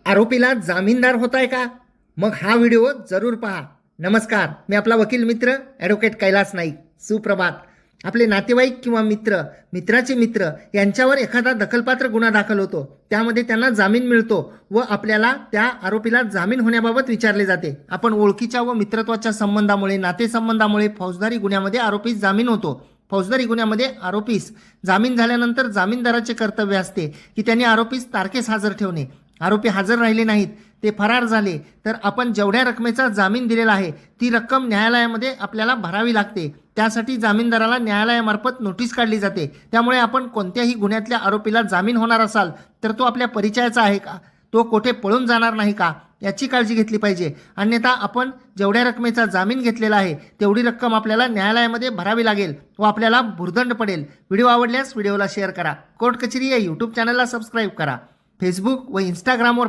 आरोपीला जामीनदार होताय का? मग हा व्हिडिओ जरूर पहा. नमस्कार, मी आपला वकील मित्र ॲडव्होकेट कैलास नाईक. सुप्रभात. आपले नातेवाईक किंवा मित्राचे मित्र यांच्यावर एखादा दखलपात्र गुन्हा दाखल होतो, त्यामध्ये त्यांना जामीन मिळतो व आपल्याला त्या आरोपीला जामीन होण्याबाबत विचारले जाते. आपण ओळखीच्या व मित्रत्वाच्या संबंधामुळे, नातेसंबंधामुळे फौजदारी गुन्ह्यामध्ये आरोपीस जामीन होतो. फौजदारी गुन्ह्यामध्ये आरोपीस जामीन झाल्यानंतर जामीनदाराचे कर्तव्य असते की त्यांनी आरोपीस तारखेस हजर ठेवणे. आरोपी हजर राहिले नाहीत, ते फरार झाले, तर आपण जेवढ्या रकमेचा जामीन दिलेला आहे ती रक्कम न्यायालयामध्ये आपल्याला भरावी लागते. त्यासाठी जामीनदाराला न्यायालयामार्फत नोटीस काढली जाते. त्यामुळे आपण कोणत्याही गुन्ह्यातल्या आरोपीला जामीन होणार असाल तर तो आपल्या परिचयाचा आहे का, तो कोठे पळून जाणार नाही का, याची काळजी घेतली पाहिजे. अन्यथा आपण जेवढ्या रकमेचा जामीन घेतलेला आहे तेवढी रक्कम आपल्याला न्यायालयामध्ये भरावी लागेल व आपल्याला भुर्दंड पडेल. व्हिडिओ आवडल्यास व्हिडिओला शेअर करा. कोर्ट कचेरी या यूट्यूब चॅनलला सबस्क्राईब करा. फेसबुक व इंस्टाग्रामवर